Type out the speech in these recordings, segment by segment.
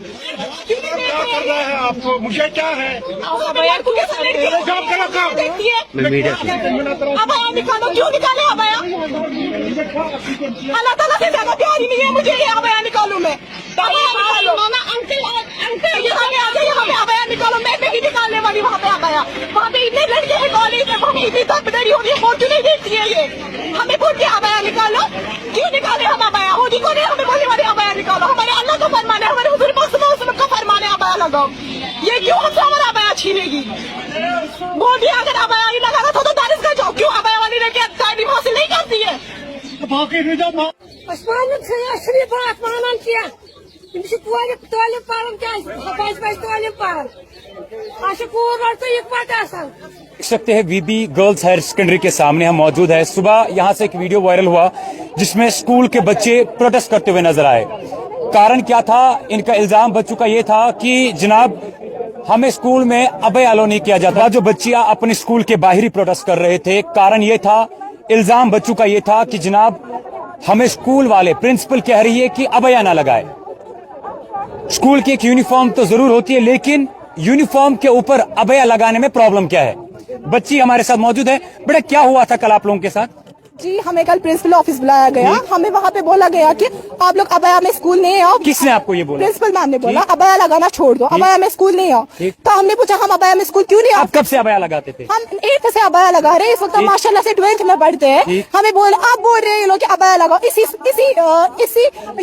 क्या कर रहा है आपको? मुझे क्या है? अबाया निकालो, क्यों निकाले अबाया? अल्लाह ताला से ज्यादा प्यार ही नहीं है मुझे, ये अबाया निकालूं मैं? अबाया निकालो ना अंकल, यहाँ पे आ जाइए, यहाँ पे अबाया निकालो। मैं नहीं निकालने वाली वहाँ पे अबाया। वहाँ पे इतने लड़के हैं कॉलेज में, वहाँ पे इतनी तकदरी हो रही है, वोट नहीं देती है ये। हमें बोल के अबाया निकालो, क्यों निकाले हम अबाया? होती को नहीं, हमें बोलने वाले अबाया निकालो। हमारे अल्लाह का फरमान है, हमारे हुजूर पाक सल्लल्लाहु अलैहि वसल्लम का फरमान है अबाया लगाओ। ये क्यों हमसे हमारा अबाया छीनेगी? बोल दिया अगर अबाया ही लगाना था तो दानिश का जाओ, क्यों अबाया वाली लड़की तालीम हासिल नहीं करती है? देख सकते हैं वीबी गर्ल्स हायर सेकेंडरी के सामने हम मौजूद है। सुबह यहाँ से एक वीडियो वायरल हुआ जिसमें स्कूल के बच्चे प्रोटेस्ट करते हुए नजर आए। कारण क्या था? इनका इल्जाम बच्चों का ये था कि जनाब हमें स्कूल में अबया अलाउ नहीं किया जाता। जो बच्चियां अपने स्कूल के बाहर ही प्रोटेस्ट कर रहे थे, कारण ये था, इल्जाम बच्चों का ये था कि जनाब हमें स्कूल वाले, प्रिंसिपल कह रही है कि अबया ना लगाए। स्कूल की एक यूनिफॉर्म तो जरूर होती है, लेकिन यूनिफॉर्म के ऊपर अबया लगाने में प्रॉब्लम क्या है? बच्ची हमारे साथ मौजूद है। बेटा क्या हुआ था कल आप लोगों के साथ? जी हमें कल प्रिंसिपल ऑफिस बुलाया गया, हमें वहाँ पे बोला गया कि आप लोग अबया में स्कूल नहीं आओ। किसने आपको ये बोला? प्रिंसिपल मैम ने बोला अबया लगाना छोड़ दो, अबया में स्कूल नहीं आओ। तो हमने पूछा हम अबया में स्कूल क्यों नहीं आओ? आप कब से अबया लगाते थे? हम 8th से अबया लगा रहे हैं, इस वक्त माशाल्लाह से 12th में पढ़ते हैं। हमें आप बोल रहे हैं ये लोग कि अबया लगाओ। इसी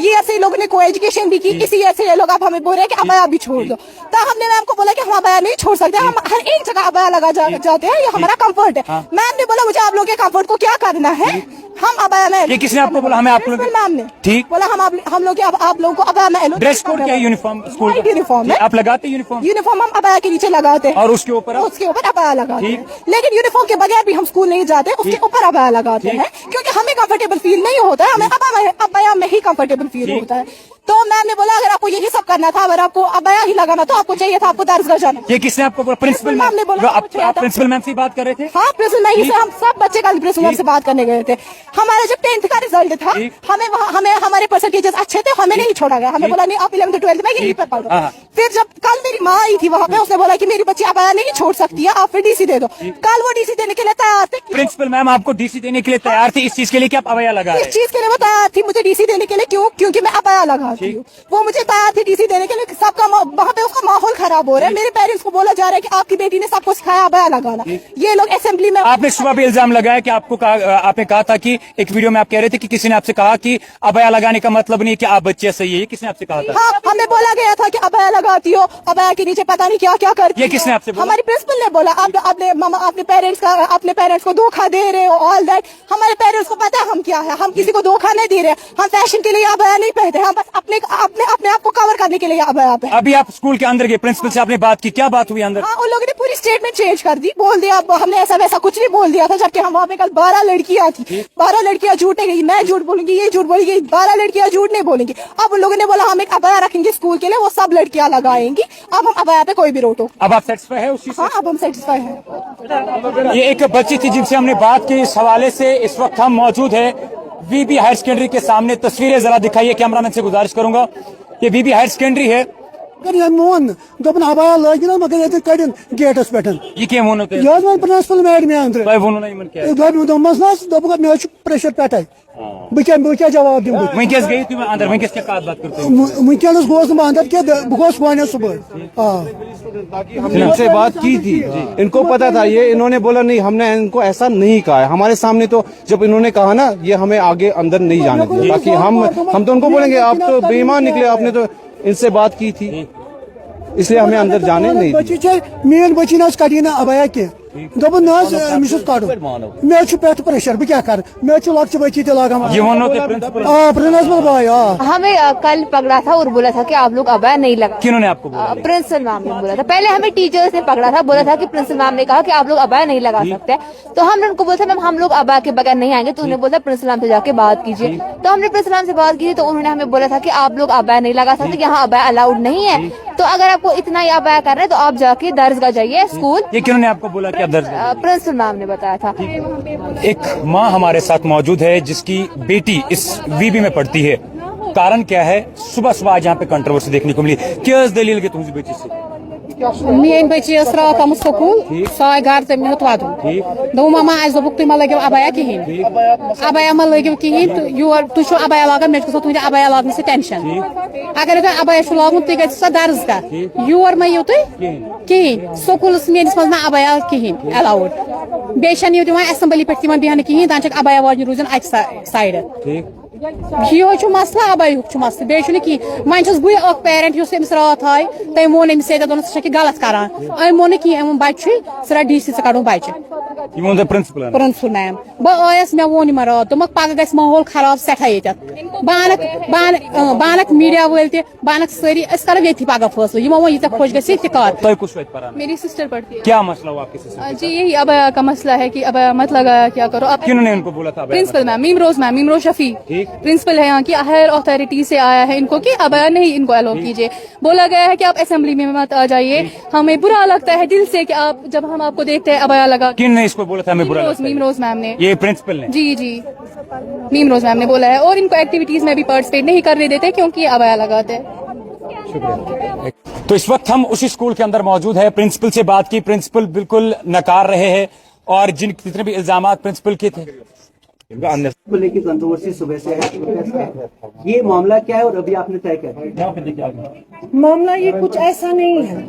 ये ऐसे लोगों ने को एजुकेशन भी की, इसी ऐसे ये लोग आप हमें बोल रहे हैं कि अबया भी छोड़ दो। तो हमने मैम को बोला कि हम अबया नहीं छोड़ सकते, हम हर एक जगह अबया लगा जाते हैं, ये हमारा कम्फर्ट है। मैम ने बोला मुझे आप लोगों के कम्फर्ट को क्या करना है, हम अबया में। ये किसने आपको बोला? हमें आप लोग मैम ने ठीक बोला हम लोग आप लोगों को अबया में। ड्रेस कोड क्या है? यूनिफॉर्म स्कूल यूनिफॉर्म है। आप लगाते यूनिफॉर्म? यूनिफॉर्म हम अबया के नीचे लगाते हैं और उसके ऊपर अबया लगाते हैं। लेकिन यूनिफॉर्म के बगैर भी हम स्कूल नहीं जाते, उसके ऊपर अबया लगाते हैं, क्योंकि हमें कंफर्टेबल फील नहीं होता है, हमें अबया में ही कंफर्टेबल फील होता है। तो मैम ने बोला अगर आपको यही सब करना था, अगर आपको अबया ही लगाना तो आपको चाहिए था आपको दरगाह जाना। ये किसने आपको बोला? प्रिंसिपल मैम ने बोला। आप प्रिंसिपल मैम से बात कर रहे थे? हाँ प्रिंसिपल मैम से हम सब बच्चे कल प्रिंसिपल मैम से बात करने गए थे। हमारा जब 10th का रिजल्ट था, हमें हमारे परसेंटेजेस अच्छे थे, हमें नहीं छोड़ा गया। हमें बोला नहीं आप 11th 12th में यहीं पर पढ़ो। फिर जब कल मेरी माँ आई थी वहाँ पे, उसने बोला कि मेरी बच्ची अबया नहीं छोड़ सकती है, आप फिर डीसी दे दो। कल वो डीसी देने के लिए तैयार थे। प्रिंसिपल मैम आपको डीसी देने के लिए तैयार थी इस चीज के लिए कि आप अबया लगा? इस चीज के लिए वो तैयार थी मुझे डीसी देने के लिए। क्यों? क्योंकि मैं अबया लगाती हूँ। वो मुझे तैयार थी डीसी देने के लिए। सबका वहाँ पे उसका माहौल खराब हो रहा है। मेरे पेरेंट्स को बोला जा रहा है कि आपकी बेटी ने सबको सिखाया अबया लगाना। ये लोग असेंबली में आपने सुबह भी इल्जाम लगाया कि आपने कहा था कि एक वीडियो में आप कह रहे थे कि किसी ने आपसे कहा कि अबया लगाने का मतलब नहीं कि आप बच्चे सही है। किसने आपसे कहा था? हाँ हमें बोला गया था कि अबया लगाती हो, अबया के नीचे पता नहीं क्या क्या करती। ये किसने आपसे बोला? हमारी प्रिंसिपल ने बोला अपने पेरेंट्स को धोखा दे रहे हो, ऑल दैट। हमारे पेरेंट्स को पता है हम क्या है, हम किसी को धोखा नहीं दे रहे। हम फैशन के लिए अबया नहीं पहनते, हम बस अपने आप को कवर करने के लिए अबया पे। अभी आप स्कूल के अंदर गए, प्रिंसिपल से आपने बात की, क्या बात हुई अंदर? हाँ उन लोगों ने पूरी स्टेटमेंट चेंज कर दी, बोल दिया हमने ऐसा वैसा कुछ नहीं बोल दिया था। जबकि हम वहाँ पे कल 12 लड़कियां थी, 12 लड़कियां झूठ नहीं गई, मैं झूठ बोलूंगी, ये झूठ बोलेगी, 12 लड़कियां झूठ नहीं बोलेंगी। अब उन लोगों ने बोला हम एक अबया रखेंगे स्कूल के लिए, वो सब लड़कियां लगाएंगी। अब हम अबया पे कोई भी रोको। अब आप सेटिस्फाई है उस चीज से? हाँ अब हम सेटिस्फाई हैं। ये एक बच्ची थी जिनसे हमने बात की। इस हवाले से इस वक्त हम मौजूद है वीबी हायर सेकेंडरी के सामने। तस्वीरें जरा दिखाइए, कैमरामैन से गुजारिश करूंगा। ये वीबी हायर सेकेंडरी है। मोन दोपन अबया लगिन मगर ये कड़न गेटस पे ये क्या मोन प्रिंसिपल मैडम अंदर दोप मे प्रेशर पे बह क्या जवाब दूँ वनकस गई तुम अंदर, वनकस क्या बात करते हो? वनकस गोस अंदर क्या बह गोस वन सुबह। हमने इनसे बात की थी, इनको पता था, ये इन्होंने बोला नहीं हमने इनको ऐसा नहीं कहा है। हमारे सामने तो जब इन्होंने कहा ना ये हमें आगे अंदर नहीं जाने दिया, बाकी हम तो उनको बोलेंगे आप तो बेईमान निकले, आपने तो इनसे बात की थी इसलिए हमें अंदर जाने नहीं दिया। मेन बची ना कटी ना अबया क्या दोपन मिस कड़ो मे पे प्रेशर बह क्या कर मे लक्च बची तलागान प्रिंसिपल भाई। हमें कल पकड़ा था और बोला था कि आप लोग अबया नहीं लगा। किन्होंने आपको बोला? प्रिंसिपल मैम ने बोला था। पहले हमें टीचर्स ने पकड़ा था, बोला था कि प्रिंसिपल मैम ने कहा कि आप लोग अबया नहीं लगा सकते। तो हमने उनको बोला था मैम हम लोग अबया के बगैर नहीं आएंगे। तो उन्होंने बोला प्रिंसिपल मैम से जाके बात कीजिए। तो हमने प्रिंसिपल मैम से बात की तो उन्होंने हमें बोला था कि आप लोग अबया नहीं लगा सकते, यहाँ अबया अलाउड नहीं है। तो अगर आपको इतना ही अबया कर रहे हैं तो आप जाके दरगाह जाइए स्कूल। ये किन्होंने आपको बोला कि आप दरगाह? प्रिंसिपल मैम ने बताया था। एक माँ हमारे साथ मौजूद है जिसकी बेटी इस वीबी में पढ़ती है। कारण क्या है? सुबह सुबह आज यहाँ पे कंट्रोवर्सी देखने को मिली। क्या दलील के तुमसे बेची से? میٲنۍ بچی ٲس راتھ آمٕژ سکوٗل سۄ آیہِ گرٕ تٔمۍ نیوٗت وَدُن دوٚپُن مما اَسہِ دوٚپُکھ تُہۍ ما لٲگِو ابیا کِہیٖنۍ ابیا ما لٲگِو کِہیٖنۍ تہٕ یور تُہۍ چھِو ابیا لاگان مےٚ چھُ گژھان تُہنٛدِ ابیا لاگنہٕ سۭتۍ ٹٮ۪نشن اگرے تۄہہِ ابیا چھُو لاگُن تُہۍ گٔژھِو سا درس گاہ یور ما یِیِو تُہۍ کِہیٖنۍ سکوٗلس میٲنِس منٛز نہٕ ابیا کِہیٖنۍ ایلاوُڈ بیٚیہِ چھنہٕ یہِ دِوان ایسمبلی پٮ۪ٹھ تِمن بیٚہنہٕ کِہیٖنۍ دپان چھکھ ابیا واجنہِ روٗزِن اکہِ سایڈٕ یِہوے چھُ مسلہٕ ابیاہُک چھُ مسلہٕ بیٚیہِ چھُنہٕ کِہیٖنۍ وۄنۍ چھُس بٕے اکھ پیرنٹ یُس أمِس راتھ آیہِ تٔمۍ ووٚن أمِس ییٚتٮ۪تھ دوٚپنس ژٕ چھکھ یہِ غلط کران أمۍ ووٚن نہٕ کینٛہہ أمۍ ووٚن بچہِ چھُے ژٕ رٹ ڈی سی ژٕ کڑُن بچہِ پرنسپل میم بہٕ آیس مےٚ ووٚن یِمن راتھ دوٚپمکھ پگہہ گژھِ ماحول خراب سٮ۪ٹھاہ ییٚتٮ۪تھ بہٕ انکھ میٖڈیا وٲلۍ تہِ بہٕ انکھ سٲری أسۍ کرو ییٚتھی پگہہ فٲصلہٕ یِمو ووٚن ییٖژاہ خۄش گژھِ تہِ کر میری سسٹر پڑھتی ہے کیا مسئلہ ہوا آپ کی سسٹر؟ جی یہی ابیا کا مسئلہ ہے کہ ابیا مت لگایا کیا کرو اب کنہوں نے ان کو بولا تھا؟ پرنسپل میم میم روز شفیع پرنسپل ہے یہاں کی ہائر اتھارٹی سے آیا ہے ان کو کہ ابیا نہیں ان کو الاؤ کیجیے بولا گیا ہے کہ آپ اسمبلی میں مت آ جائیے ہمیں برا لگتا ہے دل سے کہ آپ جب ہم آپ کو دیکھتے ہیں ابیا لگا کن نے اس کو بولا تھا ہمیں برا لگتا ہے؟ میم روز میم نے یہ پرنسپل نے؟ جی میم روز میم نے بولا ہے اور ان کو ایکٹیویٹیز میں بھی پارٹیسپیٹ نہیں کرنے دیتے کیونکہ یہ ابیا لگاتے ہیں. تو اس وقت ہم اسی اسکول کے اندر موجود ہے پرنسپل سے بات کی پرنسپل بالکل نکار رہے ہیں اور جتنے بھی الزامات پرنسپل کے تھے کو لے کے کنٹروورسی صبح سے ہے یہ معاملہ کیا ہے اور ابھی آپ نے طے کیا؟ معاملہ یہ کچھ ایسا نہیں ہے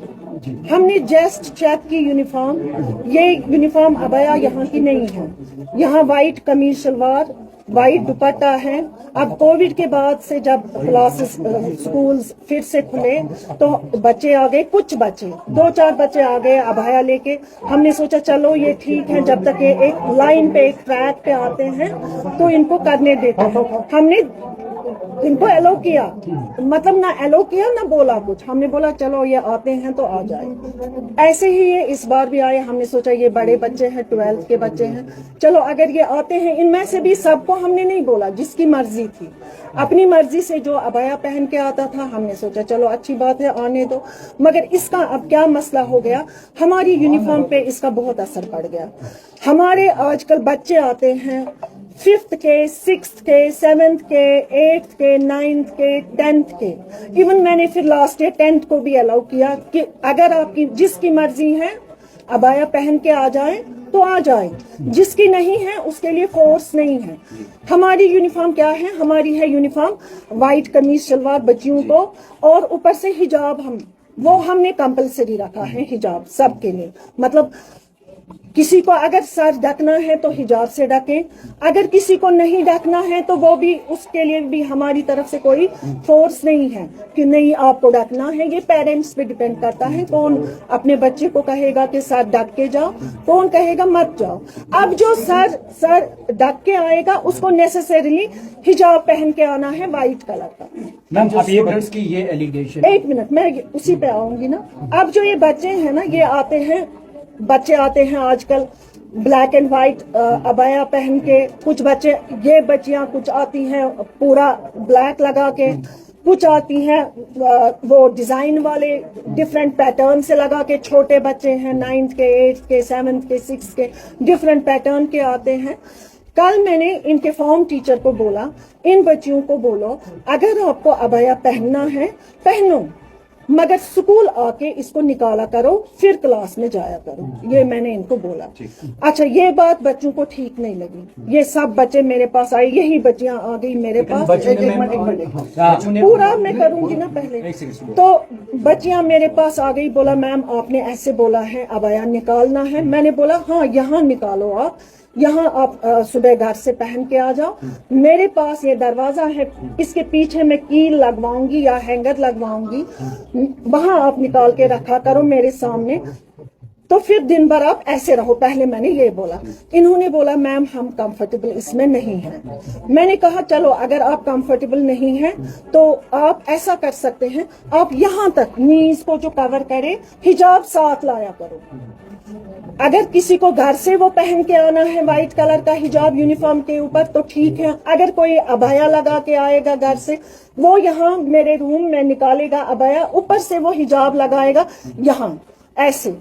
ہم نے جسٹ چیک کی یونیفارم یہ یونیفارم ابیا یہاں کی نہیں ہے یہاں وائٹ قمیض شلوار وائٹ دوپٹہ ہے اب کووڈ کے بعد سے جب کلاسز اسکولز پھر سے کھلے تو بچے آ گئے کچھ بچے 2-4 بچے آ گئے ابیا لے کے ہم نے سوچا چلو یہ ٹھیک ہے جب تک یہ ایک لائن پہ ایک ٹریک پہ آتے ہیں تو ان کو کرنے دیتے ہیں ہم نے ان کو ایلو کیا مطلب نہ ایلو کیا نہ بولا کچھ ہم نے بولا چلو یہ آتے ہیں تو آ جائے ایسے ہی یہ اس بار بھی آئے ہم نے سوچا یہ بڑے بچے ہیں 12th کے بچے ہیں چلو اگر یہ آتے ہیں ان میں سے بھی سب کو ہم نے نہیں بولا جس کی مرضی تھی اپنی مرضی سے جو ابیا پہن کے آتا تھا ہم نے سوچا چلو اچھی بات ہے آنے دو مگر اس کا اب کیا مسئلہ ہو گیا ہماری یونیفارم پہ اس کا بہت اثر پڑ گیا ہمارے آج کل بچے آتے ہیں 5th کے 6th کے 7th کے 8th کے 9th کے 10th کے ایون میں نے پھر لاسٹ ایئر 10th کو بھی الاؤ کیا کہ اگر آپ کی جس کی مرضی ہے ابیا پہن کے آ جائیں تو آ جائیں جس کی نہیں ہے اس کے لیے فورس نہیں ہے ہماری یونیفارم کیا ہے ہماری ہے یونیفارم وائٹ قمیض شلوار بچیوں کو اور اوپر سے حجاب ہم نے کمپلسری رکھا ہے حجاب سب کے لیے مطلب کسی کو اگر سر ڈھکنا ہے تو حجاب سے ڈھکیں اگر کسی کو نہیں ڈھکنا ہے تو وہ بھی اس کے لیے بھی ہماری طرف سے کوئی فورس نہیں ہے کہ نہیں آپ کو ڈھکنا ہے یہ پیرنٹس پہ ڈیپینڈ کرتا ہے کون اپنے بچے کو کہے گا کہ سر ڈھک کے جاؤ کون کہے گا مت جاؤ اب جو سر ڈھک کے آئے گا اس کو نیسیسریلی حجاب پہن کے آنا ہے وائٹ کلر کا ایک منٹ میں اسی پہ آؤں گی نا اب جو یہ بچے ہیں نا یہ بچے آتے ہیں آج کل بلیک اینڈ وائٹ ابیا پہن کے کچھ بچے یہ بچیاں کچھ آتی ہیں پورا بلیک لگا کے کچھ آتی ہیں وہ ڈیزائن والے ڈفرینٹ پیٹرن سے لگا کے چھوٹے بچے ہیں 9th کے 8th کے 7th کے 6th کے ڈفرینٹ پیٹرن کے آتے ہیں کل میں نے ان کے فارم ٹیچر کو بولا ان بچیوں کو بولو اگر آپ کو ابیا پہننا ہے پہنو مگر اسکول آ کے اس کو نکالا کرو پھر کلاس میں جایا کرو یہ میں نے ان کو بولا اچھا یہ بات بچوں کو ٹھیک نہیں لگی یہ سب بچے میرے پاس آئے یہی بچیاں آ گئی میرے پاس پورا میں کروں گی نا پہلے تو بچیاں میرے پاس آ گئی بولا میم آپ نے ایسے بولا ہے ابیا نکالنا ہے میں نے بولا ہاں یہاں نکالو آپ یہاں آپ صبح گھر سے پہن کے آ جاؤ میرے پاس یہ دروازہ ہے اس کے پیچھے میں کیل لگواؤں گی یا ہینگر لگواؤں گی وہاں آپ نکال کے رکھا کرو میرے سامنے تو پھر دن بھر آپ ایسے رہو پہلے میں نے یہ بولا انہوں نے بولا میم ہم کمفرٹیبل اس میں نہیں ہیں میں نے کہا چلو اگر آپ کمفرٹیبل نہیں ہیں تو آپ ایسا کر سکتے ہیں آپ یہاں تک نیز کو جو کور کرے حجاب ساتھ لایا کرو اگر کسی کو گھر سے وہ پہن کے آنا ہے وائٹ کلر کا حجاب یونیفارم کے اوپر تو ٹھیک ہے اگر کوئی ابیا لگا کے آئے گا گھر سے وہ یہاں میرے روم میں نکالے گا ابیا اوپر سے وہ حجاب لگائے گا یہاں ایسے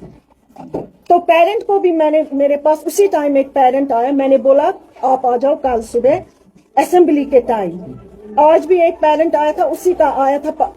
تو پیرنٹ کو بھی میں نے میرے پاس اسی ٹائم ایک پیرنٹ آیا میں نے بولا آپ آ جاؤ کل صبح اسمبلی کے ٹائم آج بھی ایک پیرنٹ آیا تھا, اسی کا آیا تھا